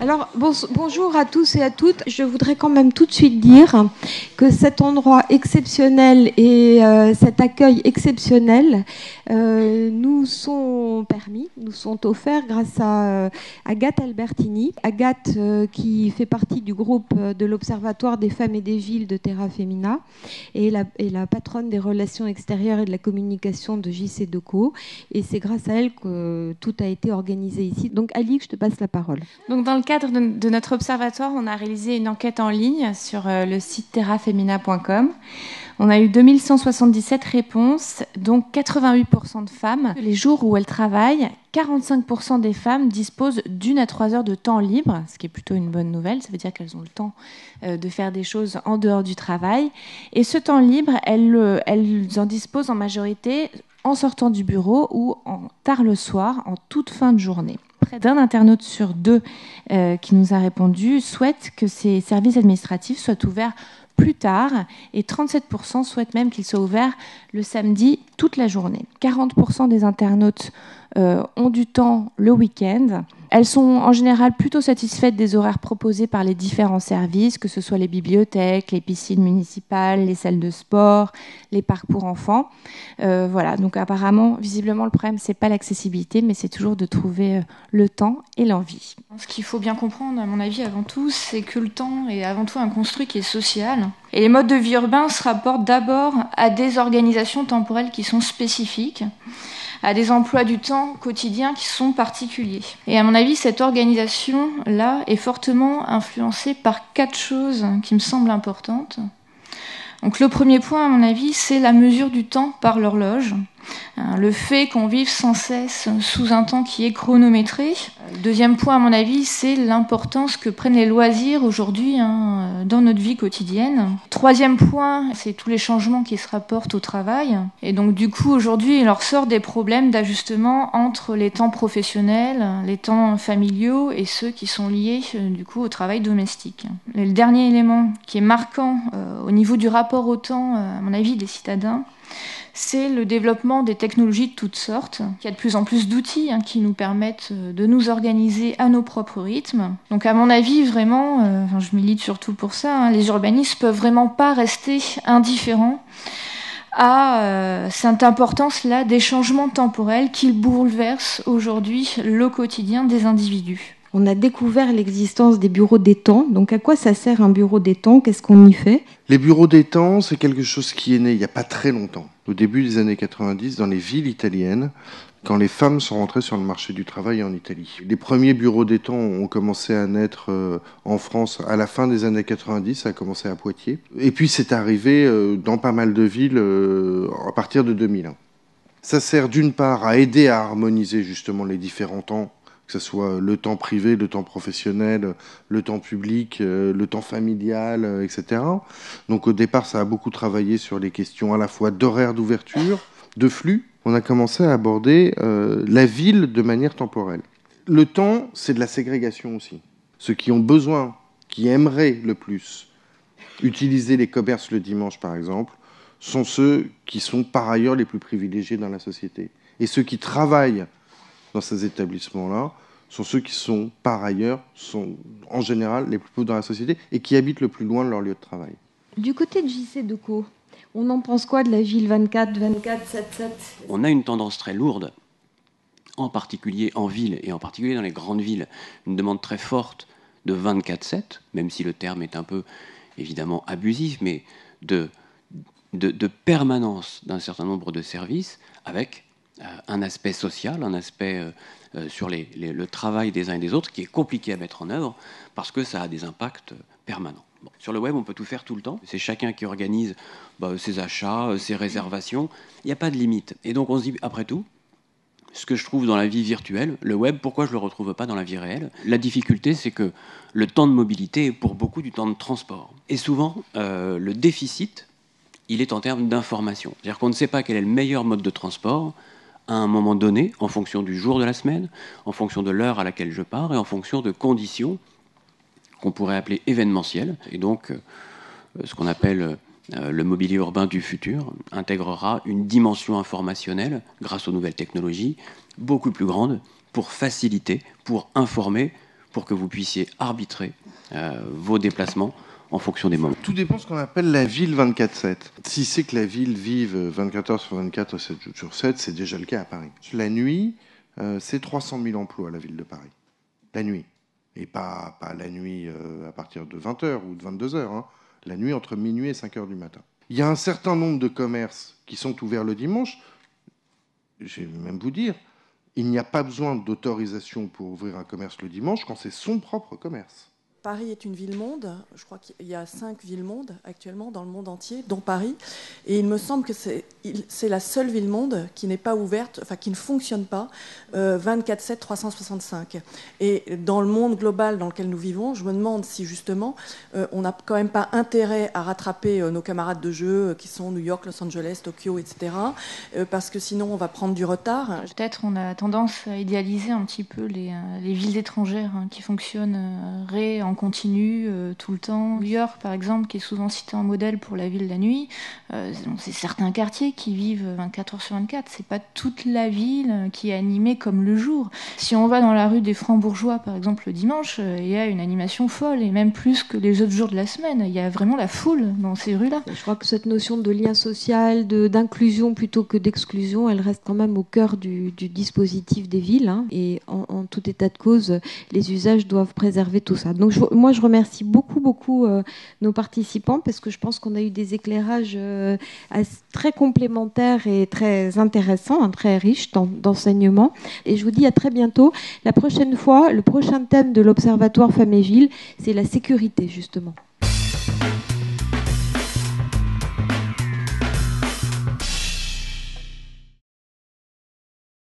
Alors, bonjour à tous et à toutes. Je voudrais quand même tout de suite dire que cet endroit exceptionnel et cet accueil exceptionnel nous sont permis, nous sont offerts grâce à Agathe Albertini. Agathe qui fait partie du groupe de l'Observatoire des femmes et des villes de Terra Femina et la patronne des relations extérieures et de la communication de JC Decaux. Et c'est grâce à elle que tout a été organisé ici. Donc, Alix, je te passe la parole. Donc, dans le cadre de notre observatoire, on a réalisé une enquête en ligne sur le site terrafemina.com. On a eu 2177 réponses, dont 88% de femmes. Les jours où elles travaillent, 45% des femmes disposent d'1 à 3 heures de temps libre, ce qui est plutôt une bonne nouvelle. Ça veut dire qu'elles ont le temps de faire des choses en dehors du travail. Et ce temps libre, elles en disposent en majorité en sortant du bureau ou tard le soir, en toute fin de journée. Près d'un internaute sur deux qui nous a répondu souhaite que ces services administratifs soient ouverts plus tard et 37% souhaitent même qu'ils soient ouverts le samedi toute la journée. 40% des internautes ont du temps le week-end. Elles sont en général plutôt satisfaites des horaires proposés par les différents services, que ce soit les bibliothèques, les piscines municipales, les salles de sport, les parcs pour enfants. Voilà, donc apparemment, visiblement, le problème, c'est pas l'accessibilité, mais c'est toujours de trouver le temps et l'envie. Ce qu'il faut bien comprendre, à mon avis, avant tout, c'est que le temps est avant tout un construit qui est social. Et les modes de vie urbains se rapportent d'abord à des organisations temporelles qui sont spécifiques, à des emplois du temps quotidiens qui sont particuliers. Et à mon avis, cette organisation-là est fortement influencée par 4 choses qui me semblent importantes. Donc le premier point, à mon avis, c'est la mesure du temps par l'horloge. Le fait qu'on vive sans cesse sous un temps qui est chronométré. Deuxième point, à mon avis, c'est l'importance que prennent les loisirs aujourd'hui dans notre vie quotidienne. Troisième point, c'est tous les changements qui se rapportent au travail. Et donc, du coup, aujourd'hui, il leur sort des problèmes d'ajustement entre les temps professionnels, les temps familiaux et ceux qui sont liés, du coup, au travail domestique. Et le dernier élément qui est marquant au niveau du rapport au temps, à mon avis, des citadins, c'est le développement des technologies de toutes sortes. Il y a de plus en plus d'outils qui nous permettent de nous organiser à nos propres rythmes. Donc à mon avis, vraiment, je milite surtout pour ça, les urbanistes peuvent vraiment pas rester indifférents à cette importance-là des changements temporels qui bouleversent aujourd'hui le quotidien des individus. On a découvert l'existence des bureaux d'étang. Donc, à quoi ça sert un bureau d'étang ? Qu'est-ce qu'on y fait ? Les bureaux d'étang, c'est quelque chose qui est né il n'y a pas très longtemps. Au début des années 90, dans les villes italiennes, quand les femmes sont rentrées sur le marché du travail en Italie. Les premiers bureaux d'étang ont commencé à naître en France à la fin des années 90, ça a commencé à Poitiers. Et puis, c'est arrivé dans pas mal de villes à partir de 2001. Ça sert d'une part à aider à harmoniser justement les différents temps, que ce soit le temps privé, le temps professionnel, le temps public, le temps familial, etc. Donc au départ, ça a beaucoup travaillé sur les questions à la fois d'horaire d'ouverture, de flux. On a commencé à aborder la ville de manière temporelle. Le temps, c'est de la ségrégation aussi. Ceux qui ont besoin, qui aimeraient le plus utiliser les commerces le dimanche, par exemple, sont ceux qui sont par ailleurs les plus privilégiés dans la société. Et ceux qui travaillent dans ces établissements-là sont ceux qui sont, par ailleurs, sont en général les plus pauvres dans la société et qui habitent le plus loin de leur lieu de travail. Du côté de JC Decaux, on en pense quoi de la ville 24-24-7-7 ? On a une tendance très lourde, en particulier en ville et en particulier dans les grandes villes, une demande très forte de 24/7, même si le terme est un peu évidemment abusif, mais de permanence d'un certain nombre de services avec un aspect social, un aspect sur le travail des uns et des autres qui est compliqué à mettre en œuvre parce que ça a des impacts permanents. Bon. Sur le web, on peut tout faire tout le temps. C'est chacun qui organise ses achats, ses réservations. Il n'y a pas de limite. Et donc on se dit, après tout, ce que je trouve dans la vie virtuelle, le web, pourquoi je ne le retrouve pas dans la vie réelle ? La difficulté, c'est que le temps de mobilité est pour beaucoup du temps de transport. Et souvent, le déficit, il est en termes d'information. C'est-à-dire qu'on ne sait pas quel est le meilleur mode de transport à un moment donné, en fonction du jour de la semaine, en fonction de l'heure à laquelle je pars et en fonction de conditions qu'on pourrait appeler événementielles. Et donc, ce qu'on appelle le mobilier urbain du futur intégrera une dimension informationnelle, grâce aux nouvelles technologies, beaucoup plus grande pour faciliter, pour informer, pour que vous puissiez arbitrer vos déplacements en fonction des moments. Tout dépend de ce qu'on appelle la ville 24/7. Si c'est que la ville vive 24 heures sur 24, 7 jours sur 7, c'est déjà le cas à Paris. La nuit, c'est 300 000 emplois, la ville de Paris. La nuit. Et pas la nuit à partir de 20h ou de 22h. Hein. La nuit entre minuit et 5h du matin. Il y a un certain nombre de commerces qui sont ouverts le dimanche. Je vais même vous dire, il n'y a pas besoin d'autorisation pour ouvrir un commerce le dimanche quand c'est son propre commerce. Paris est une ville-monde. Je crois qu'il y a 5 villes-mondes actuellement dans le monde entier, dont Paris. Et il me semble que c'est la seule ville-monde qui n'est pas ouverte, enfin qui ne fonctionne pas 24/7, 365. Et dans le monde global dans lequel nous vivons, je me demande si justement on n'a quand même pas intérêt à rattraper nos camarades de jeu qui sont New York, Los Angeles, Tokyo, etc. Parce que sinon on va prendre du retard. Peut-être on a tendance à idéaliser un petit peu les villes étrangères qui fonctionneraient en continu tout le temps. New York, par exemple, qui est souvent cité en modèle pour la ville la nuit, c'est certains quartiers qui vivent 24 heures sur 24. C'est pas toute la ville qui est animée comme le jour. Si on va dans la rue des Francs-Bourgeois, par exemple, le dimanche, il y a une animation folle, et même plus que les autres jours de la semaine. Il y a vraiment la foule dans ces rues-là. Je crois que cette notion de lien social, d'inclusion plutôt que d'exclusion, elle reste quand même au cœur du dispositif des villes. Hein. Et en tout état de cause, les usages doivent préserver tout ça. Donc moi, je remercie beaucoup nos participants parce que je pense qu'on a eu des éclairages très complémentaires et très intéressants, hein, très riches d'enseignements. Et je vous dis à très bientôt. La prochaine fois, le prochain thème de l'Observatoire Femmes et Villes, c'est la sécurité, justement.